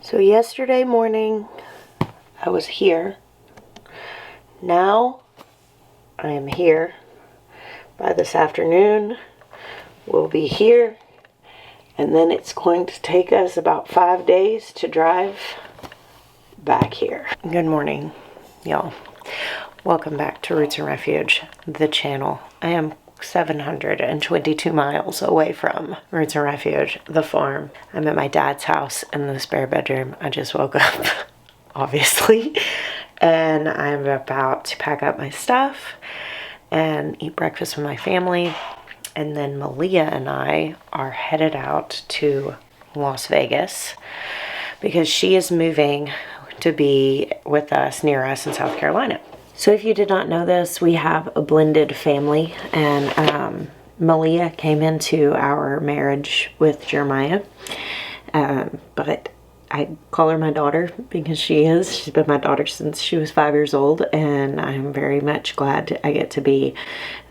So yesterday morning, I was here. Now, I am here. By this afternoon, we'll be here. And then it's going to take us about 5 days to drive back here. Good morning, y'all. Welcome back to Roots Refuge, the channel. I am 722 miles away from Roots Refuge, the farm. I'm at my dad's house in the spare bedroom. I just woke up, obviously, and I'm about to pack up my stuff and eat breakfast with my family. And then Malia and I are headed out to Las Vegas because she is moving to be with us, near us in South Carolina. So if you did not know this, we have a blended family, and Malia came into our marriage with Jeremiah, but I call her my daughter because she's been my daughter since she was 5 years old, and I'm very much glad I get to be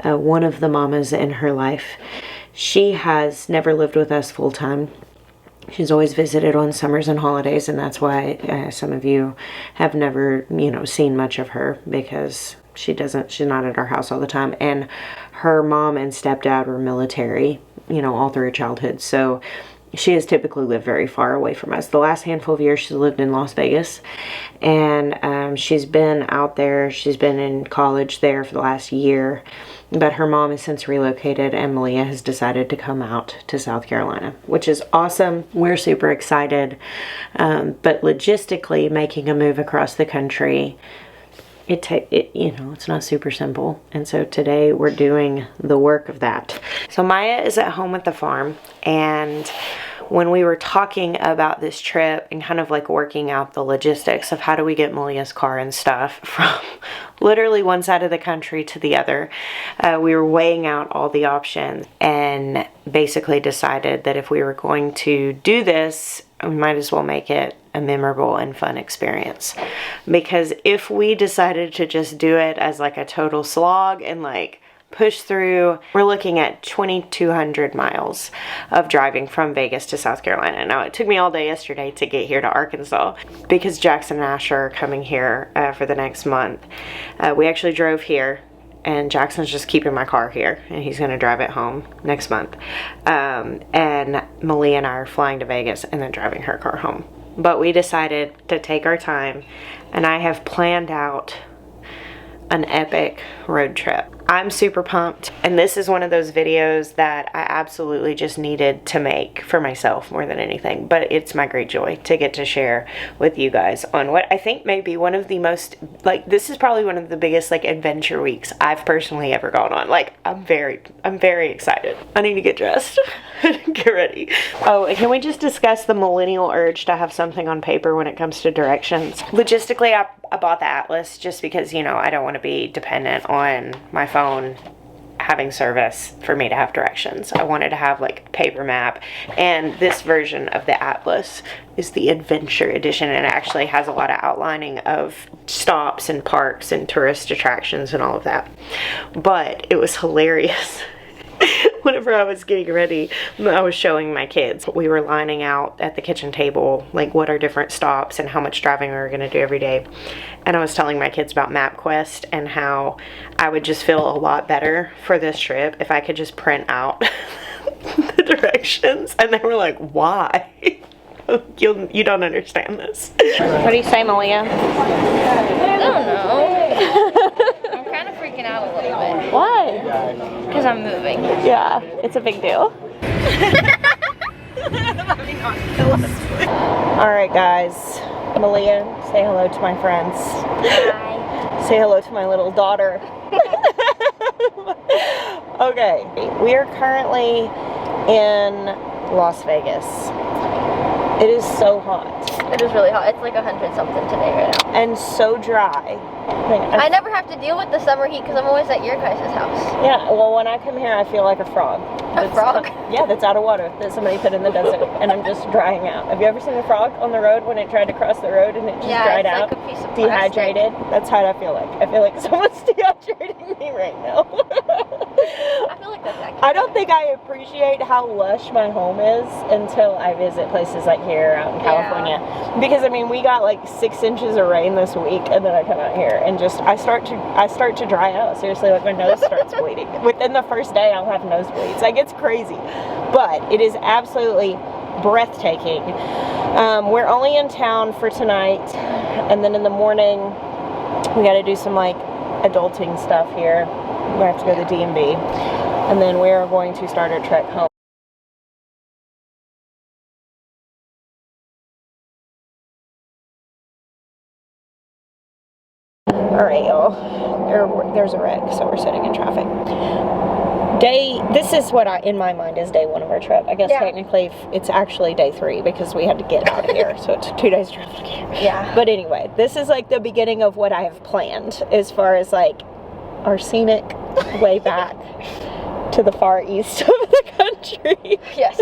one of the mamas in her life. She has never lived with us full time. She's always visited on summers and holidays, and that's why some of you have never, seen much of her, because she's not at our house all the time. And her mom and stepdad were military, all through her childhood. So she has typically lived very far away from us. The last handful of years she's lived in Las Vegas, and she's been out there. She's been in college there for the last year, but her mom has since relocated, and Malia has decided to come out to South Carolina, which is awesome. We're super excited, but logistically making a move across the country, it's not super simple. And so today we're doing the work of that. So Maya is at home at the farm, and when we were talking about this trip and kind of like working out the logistics of how do we get Malia's car and stuff from literally one side of the country to the other, we were weighing out all the options and basically decided that if we were going to do this, we might as well make it a memorable and fun experience. Because if we decided to just do it as like a total slog and like push through, we're looking at 2,200 miles of driving from Vegas to South Carolina. Now, it took me all day yesterday to get here to Arkansas because Jackson and Ash are coming here for the next month. We actually drove here, and Jackson's just keeping my car here, and he's going to drive it home next month. And Malia and I are flying to Vegas and then driving her car home. But we decided to take our time, and I have planned out an epic road trip. I'm super pumped, and this is one of those videos that I absolutely just needed to make for myself more than anything, but it's my great joy to get to share with you guys on what I think may be one of the most, this is probably one of the biggest adventure weeks I've personally ever gone on. I'm very excited. I need to get dressed and get ready. Oh, and can we just discuss the millennial urge to have something on paper when it comes to directions? Logistically, I bought the atlas just because, I don't want to be dependent on my phone having service for me to have directions. I wanted to have a paper map, and this version of the atlas is the adventure edition, and it actually has a lot of outlining of stops and parks and tourist attractions and all of that. But it was hilarious. Whenever I was getting ready, I was showing my kids. We were lining out at the kitchen table, what our different stops and how much driving we were going to do every day. And I was telling my kids about MapQuest and how I would just feel a lot better for this trip if I could just print out the directions. And they were like, why? You don't understand this. What do you say, Malia? I don't know. I'm kind of freaking out a little bit. Why? Because I'm moving. Yeah, it's a big deal. Alright guys, Malia, say hello to my friends. Hi. Say hello to my little daughter. Okay, we are currently in Las Vegas. It is so hot. It is really hot. It's 100 something today right now. And so dry. I never have to deal with the summer heat because I'm always at your guys' house. Yeah, well, when I come here, I feel like a frog. A frog? Yeah, that's out of water that somebody put in the desert, and I'm just drying out. Have you ever seen a frog on the road when it tried to cross the road and it just dried out? Like a piece of dehydrated? Plastic. That's how I feel like. I feel like someone's dehydrating me right now. I feel like that's accurate. I don't think I appreciate how lush my home is until I visit places like here out in California. Because I mean, we got like 6 inches of rain this week, and then I come out here and just I start to dry out. Seriously, like my nose starts bleeding. Within the first day, I'll have nosebleeds. Like, it's crazy, but it is absolutely breathtaking. We're only in town for tonight, and then in the morning we got to do some like adulting stuff here. We have to go to the DMV, and then we are going to start our trek home. Alright, y'all. There's a wreck, so we're sitting in traffic. This is what in my mind is day 1 of our trip. I guess technically it's actually day 3 because we had to get out of here, so it's 2 days traffic here. Yeah. But anyway, this is like the beginning of what I have planned as far as like our scenic way back to the far east of the country. Yes.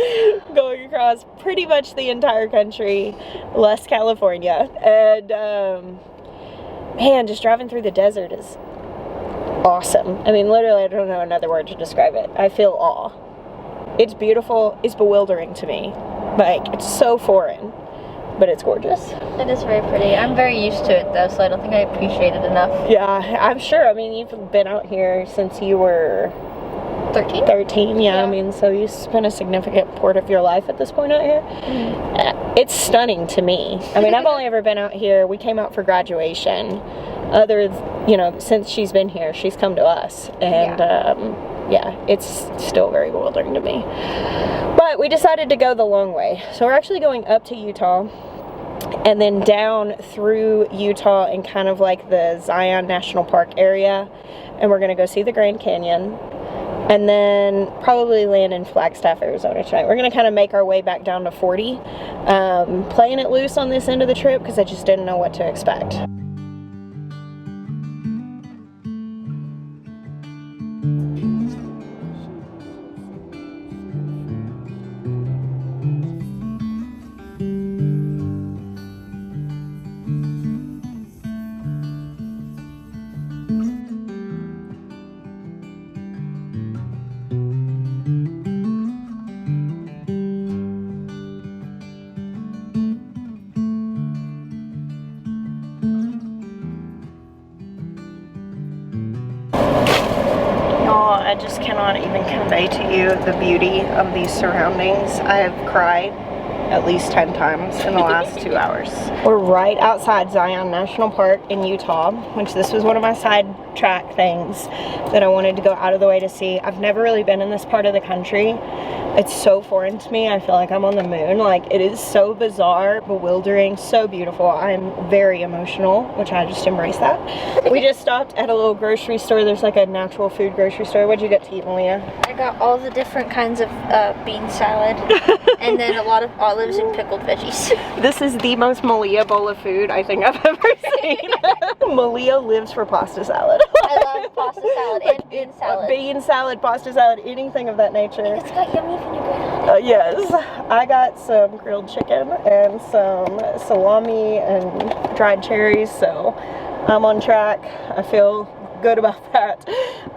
Going across pretty much the entire country, less California. And man, just driving through the desert is awesome. I mean, literally, I don't know another word to describe it. I feel awe. It's beautiful. It's bewildering to me. Like, it's so foreign, but it's gorgeous. It is very pretty. I'm very used to it, though, so I don't think I appreciate it enough. Yeah, I'm sure. I mean, you've been out here since you were 13? 13, yeah. I mean, so you spent a significant part of your life at this point out here. It's stunning to me. I mean, I've only ever been out here. We came out for graduation. Since she's been here, she's come to us. And, it's still very bewildering to me. But we decided to go the long way. So we're actually going up to Utah and then down through Utah and kind of like the Zion National Park area. And we're going to go see the Grand Canyon. And then probably land in Flagstaff, Arizona tonight. We're going to kind of make our way back down to 40. Playing it loose on this end of the trip because I just didn't know what to expect. I just cannot even convey to you the beauty of these surroundings. I have cried at least 10 times in the last 2 hours. We're right outside Zion National Park in Utah, which this was one of my sidetrack things that I wanted to go out of the way to see. I've never really been in this part of the country. It's so foreign to me. I feel like I'm on the moon. Like, it is so bizarre, bewildering, so beautiful. I'm very emotional, which I just embrace that. We just stopped at a little grocery store. There's like a natural food grocery store. What'd you get to eat, Malia? I got all the different kinds of bean salad and then a lot of olives and pickled veggies. This is the most Malia bowl of food I think I've ever seen. Malia lives for pasta salad. I love pasta salad and bean salad. Bean salad, pasta salad, anything of that nature. It's got yummy vinaigrette on it. Yes. I got some grilled chicken and some salami and dried cherries, so I'm on track. I feel good about that.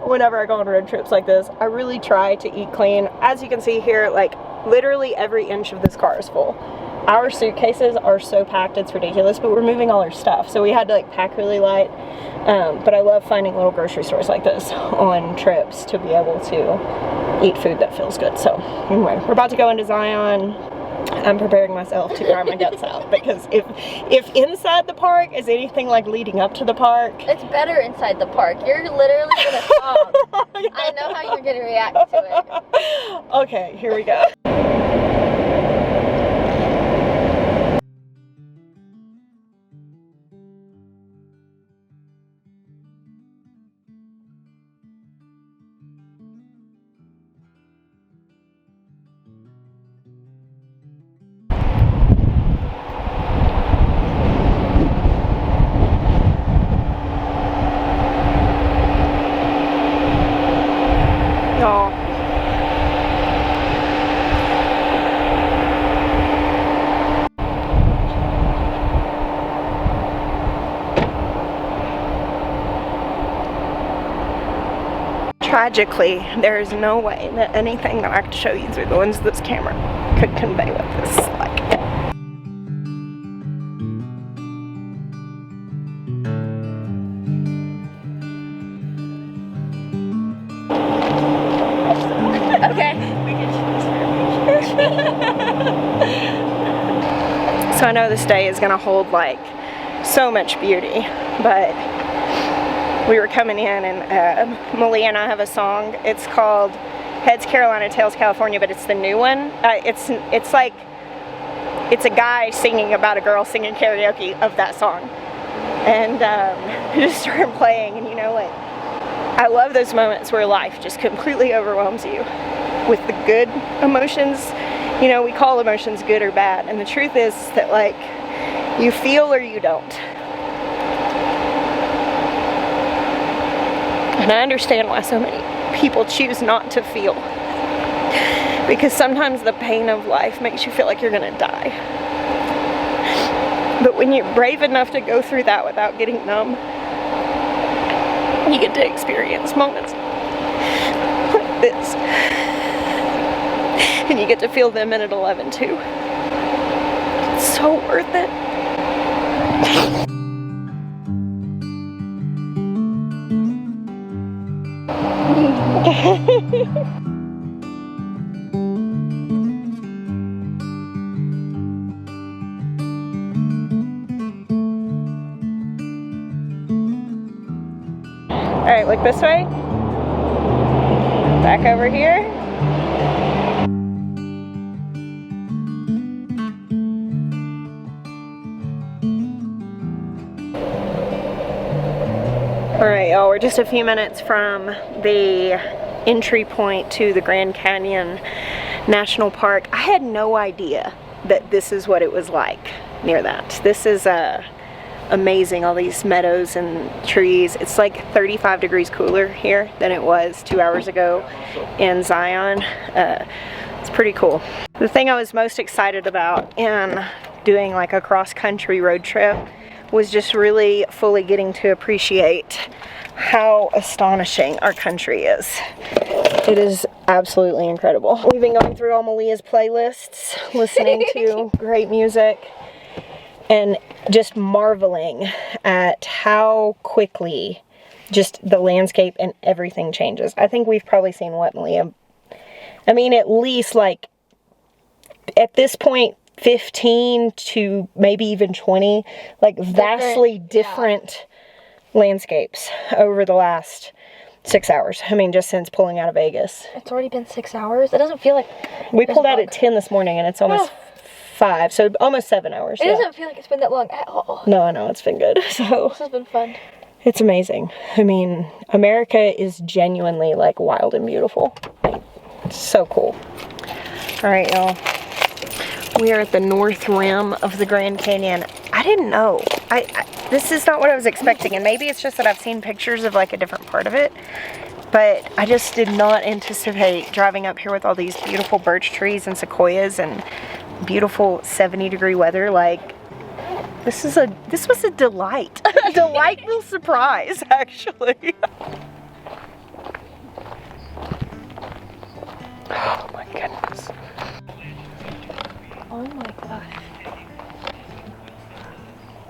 Whenever I go on road trips like this, I really try to eat clean. As you can see here, like, literally every inch of this car is full. Our suitcases are so packed, it's ridiculous, but we're moving all our stuff, so we had to like pack really light. But I love finding little grocery stores like this on trips to be able to eat food that feels good. So anyway, we're about to go into Zion. I'm preparing myself to cry my guts out, because if inside the park is anything like leading up to the park, it's better inside the park. You're literally gonna sob. I know how you're gonna react to it. Okay, here we go. tragically, there is no way that anything that I could show you through the lens of this camera could convey what this is like. Okay. So I know this day is gonna hold like so much beauty, but we were coming in and Malia and I have a song. It's called Heads Carolina, Tails California, but it's the new one. It's like, it's a guy singing about a girl singing karaoke of that song. And we just started playing, and you know what? I love those moments where life just completely overwhelms you with the good emotions. You know, we call emotions good or bad, and the truth is that, like, you feel or you don't. And I understand why so many people choose not to feel, because sometimes the pain of life makes you feel like you're gonna die. But when you're brave enough to go through that without getting numb, you get to experience moments like this. And you get to feel them in at 11 too. It's so worth it. Alright, look this way. Back over here. Alright, y'all, we're just a few minutes from the entry point to the Grand Canyon National Park. I had no idea that this is what it was like near that. This is amazing, all these meadows and trees. It's like 35 degrees cooler here than it was 2 hours ago in Zion. It's pretty cool. The thing I was most excited about in doing like a cross-country road trip was just really fully getting to appreciate how astonishing our country is. It is absolutely incredible. We've been going through all Malia's playlists, listening to great music, and just marveling at how quickly just the landscape and everything changes. I think we've probably seen what, Malia? I mean, at least like, at this point, 15 to maybe even 20, like vastly different landscapes over the last 6 hours. I mean, just since pulling out of Vegas. It's already been 6 hours? It doesn't feel like... We pulled out at 10 this morning and it's almost 5, so almost 7 hours. It doesn't feel like it's been that long at all. No, I know, it's been good. So this has been fun. It's amazing. I mean, America is genuinely like wild and beautiful. It's so cool. All right, y'all. We are at the north rim of the Grand Canyon. I didn't know. This is not what I was expecting, and maybe it's just that I've seen pictures of like a different part of it, but I just did not anticipate driving up here with all these beautiful birch trees and sequoias and beautiful 70-degree weather. Like, this was a delight. A delightful surprise, actually. Oh my goodness. Oh my gosh.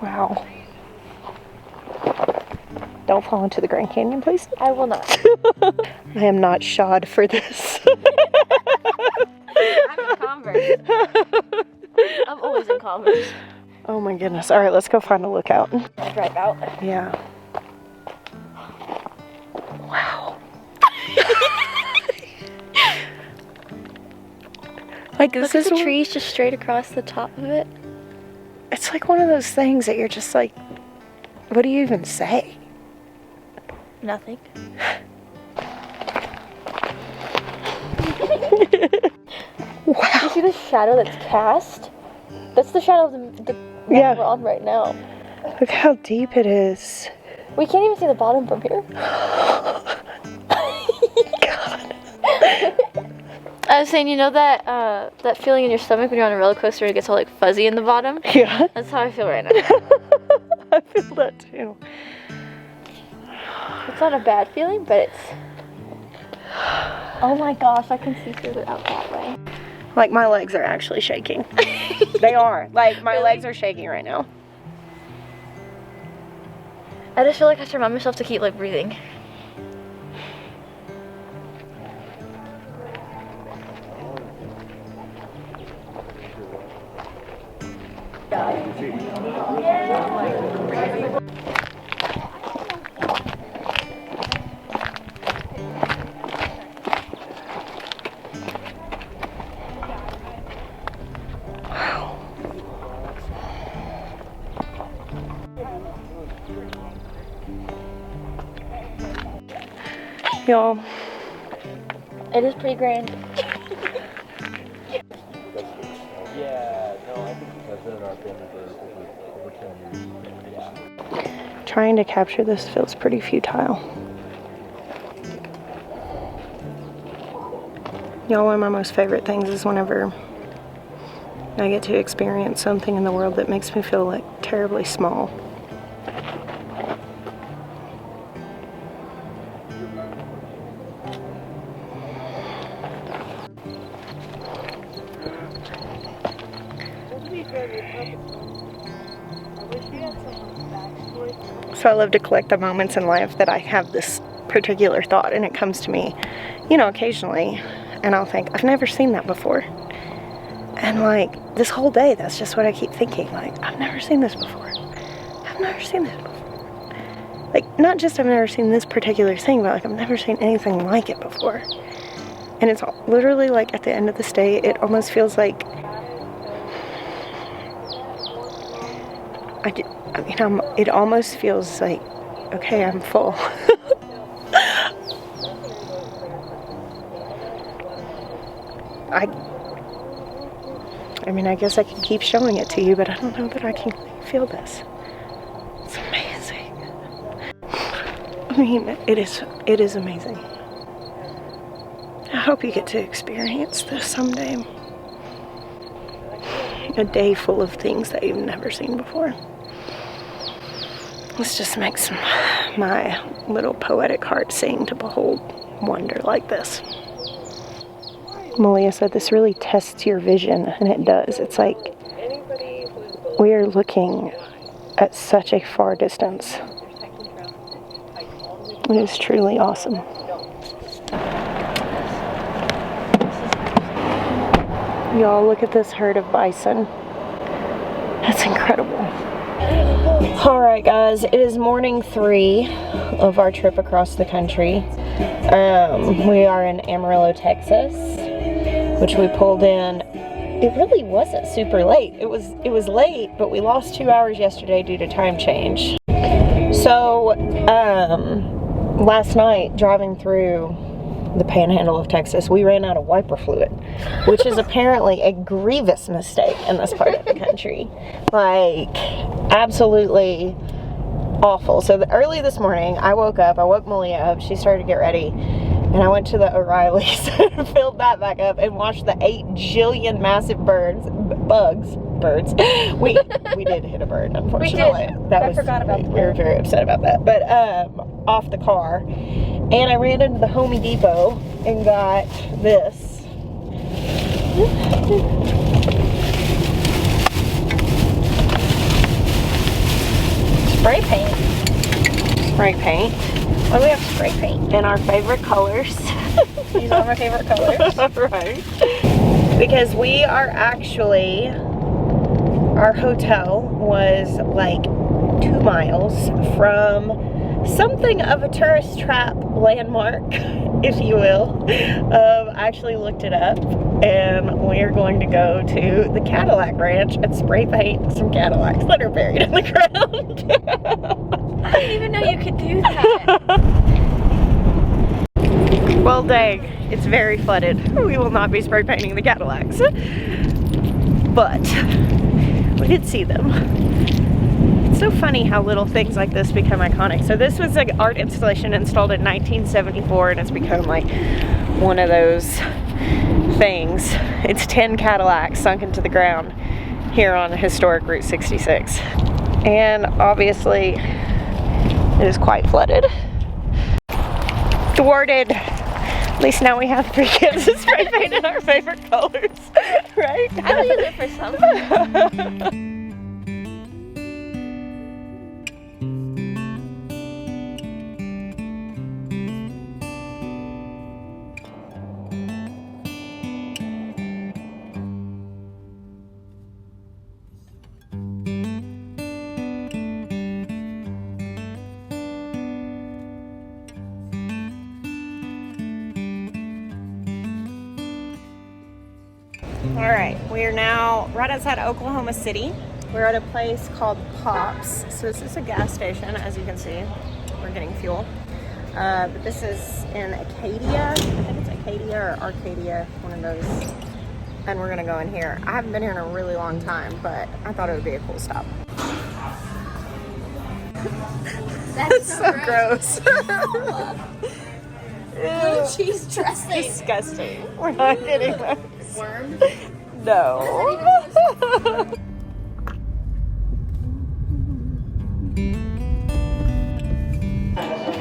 Wow. Don't fall into the Grand Canyon, please. I will not. I am not shod for this. I'm in Converse. I'm always in Converse. Oh my goodness. All right, let's go find a lookout. Drive out. Yeah. Wow. Like, this Look at is the trees just straight across the top of it. It's like one of those things that you're just like, what do you even say? Nothing. Wow. You see the shadow that's cast? That's the shadow of the Yeah. we're on right now. Look how deep it is. We can't even see the bottom from here. God. I was saying, you know that that feeling in your stomach when you're on a roller coaster and it gets all like fuzzy in the bottom? Yeah. That's how I feel right now. I feel that too. It's not a bad feeling, but Oh my gosh, I can see further out that way. Like, my legs are actually shaking. They are. Like, my legs are shaking right now. I just feel like I have to remind myself to keep like breathing. Y'all, It is pretty grand. Yeah, no, I think because in our family for over 10 years. Yeah. trying to capture this feels pretty futile. Y'all, one of my most favorite things is whenever I get to experience something in the world that makes me feel like terribly small. So I love to collect the moments in life that I have this particular thought and it comes to me, you know, occasionally, and I'll think, I've never seen that before. And like, this whole day, that's just what I keep thinking, like, I've never seen this before. I've never seen this before. Like, not just I've never seen this particular thing, but like, I've never seen anything like it before. And it's literally like, at the end of this day, it almost feels like, it almost feels like, okay, I'm full. I mean, I guess I can keep showing it to you, but I don't know that I can feel this. It's amazing. I mean, it is amazing. I hope you get to experience this someday. A day full of things that you've never seen before. This just makes my little poetic heart sing to behold wonder like this. Malia said this really tests your vision, and it does. It's like we are looking at such a far distance. It is truly awesome. Y'all, look at this herd of bison. That's incredible. Alright guys, it is morning 3 of our trip across the country. We are in Amarillo, Texas, which we pulled in. It really wasn't super late. It was late, but we lost 2 hours yesterday due to time change. So, last night, driving through the panhandle of Texas, we ran out of wiper fluid, which is apparently a grievous mistake in this part of the country. Like, absolutely awful. So early this morning, I woke Malia up, she started to get ready, and I went to the O'Reilly's and filled that back up and watched the 8 jillion massive bugs. We did hit a bird, unfortunately. We did. I forgot about that. We were very upset about that. But off the car, and I ran into the Home Depot and got this. Spray paint. Spray paint. Why do we have spray paint? In our favorite colors. These are my favorite colors. Right. Because we are actually, our hotel was like 2 miles from something of a tourist trap landmark, if you will. I actually looked it up, and we're going to go to the Cadillac Ranch and spray paint some Cadillacs that are buried in the ground. I didn't even know you could do that. Well, dang, it's very flooded. We will not be spray painting the Cadillacs, but we did see them. It's so funny how little things like this become iconic. So this was an art installation installed in 1974, and it's become like one of those things. It's 10 Cadillacs sunk into the ground here on historic Route 66. And obviously, it is quite flooded. Thwarted. At least now we have 3 kids to spray paint in our favorite colors, right? I'll use it for something. All right, we are now right outside Oklahoma City. We're at a place called Pops. So this is a gas station, as you can see. We're getting fuel. But this is in Acadia. I think it's Acadia or Arcadia, one of those. And we're gonna go in here. I haven't been here in a really long time, but I thought it would be a cool stop. That's so gross. Blue cheese dressing. Disgusting. We're not getting that. Worms. No.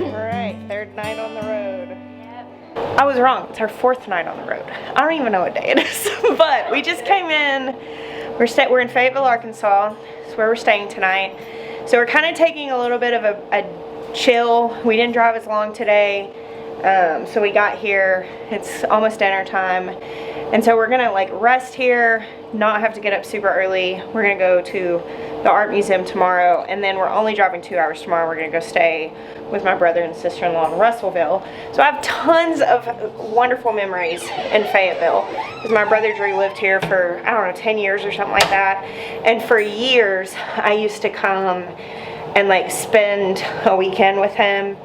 Alright, 3rd night on the road. I was wrong. It's our 4th night on the road. I don't even know what day it is. But we just came in. We're in Fayetteville, Arkansas. That's where we're staying tonight. So we're kind of taking a little bit of a chill. We didn't drive as long today. So we got here. It's almost dinner time. And so we're gonna like rest here, not have to get up super early. We're gonna go to the art museum tomorrow, and then we're only driving 2 hours tomorrow. We're gonna go stay with my brother and sister-in-law in Russellville. So I have tons of wonderful memories in Fayetteville, because my brother Drew lived here for, I don't know, 10 years or something like that. And for years, I used to come and like spend a weekend with him,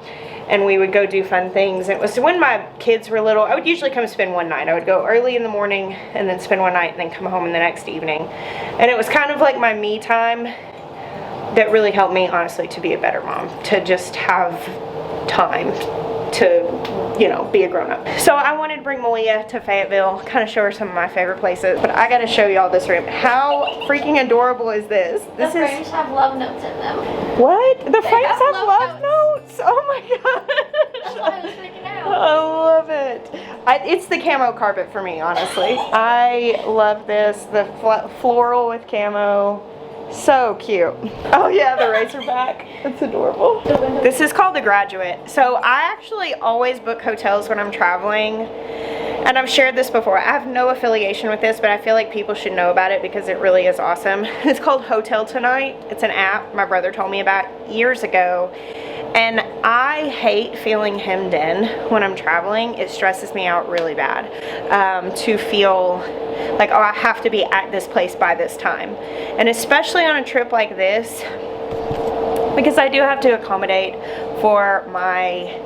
and we would go do fun things. It was when my kids were little. I would usually come spend one night. I would go early in the morning and then spend one night and then come home in the next evening. And it was kind of like my me time that really helped me, honestly, to be a better mom, to just have time to, you know, be a grown-up. So I wanted to bring Malia to Fayetteville, kind of show her some of my favorite places, but I gotta show y'all this room. How freaking adorable is this? The frames have love notes in them. What? The frames have have love love notes? Oh my gosh. That's what I was freaking out. I love it. It's the camo carpet for me, honestly. I love this. The floral with camo. So cute. Oh yeah, the Razorback. That's adorable. This is called The Graduate. So I actually always book hotels when I'm traveling. And I've shared this before. I have no affiliation with this, but I feel like people should know about it because it really is awesome. It's called Hotel Tonight. It's an app my brother told me about years ago. And I hate feeling hemmed in when I'm traveling. It stresses me out really bad to feel like, oh, I have to be at this place by this time. And especially on a trip like this, because I do have to accommodate for my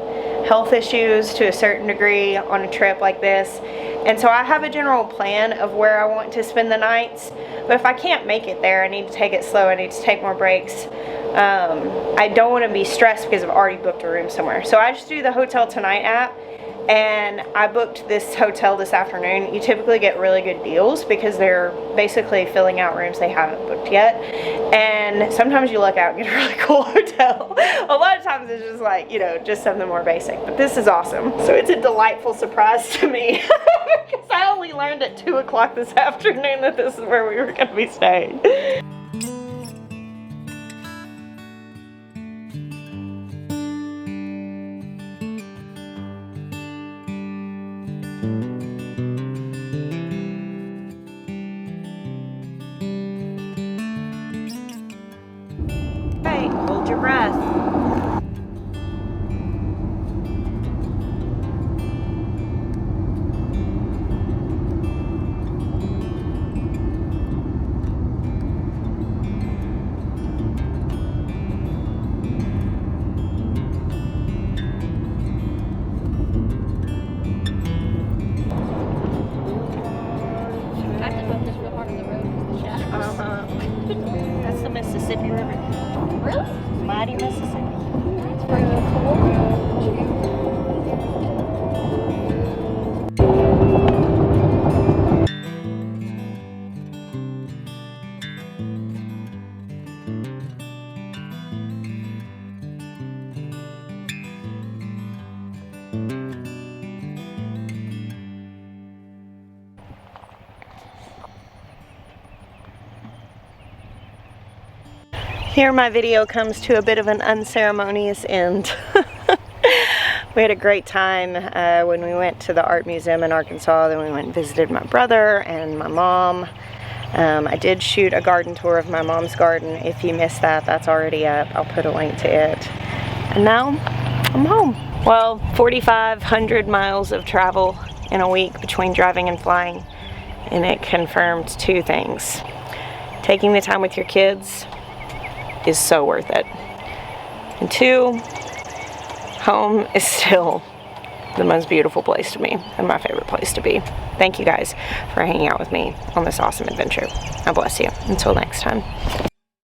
health issues to a certain degree on a trip like this. And so I have a general plan of where I want to spend the nights. But if I can't make it there, I need to take it slow. I need to take more breaks. I don't want to be stressed because I've already booked a room somewhere. So I just do the Hotel Tonight app, and I booked this hotel this afternoon. You typically get really good deals because they're basically filling out rooms they haven't booked yet. And sometimes you luck out and get a really cool hotel. A lot of times it's just like, you know, just something more basic. But this is awesome. So it's a delightful surprise to me because I only learned at 2 o'clock this afternoon that this is where we were going to be staying. Okay, hold your breath. I have to book this real hard on the road because the shadows. That's the Mississippi River. Really? Mighty Mississippi. That's pretty cool. Here my video comes to a bit of an unceremonious end. We had a great time when we went to the art museum in Arkansas. Then we went and visited my brother and my mom. I did shoot a garden tour of my mom's garden. If you missed that, that's already up. I'll put a link to it. And now I'm home. Well, 4,500 miles of travel in a week between driving and flying, and it confirmed two things. Taking the time with your kids is so worth it. And two, home is still the most beautiful place to me and my favorite place to be. Thank you guys for hanging out with me on this awesome adventure. God bless you. Until next time.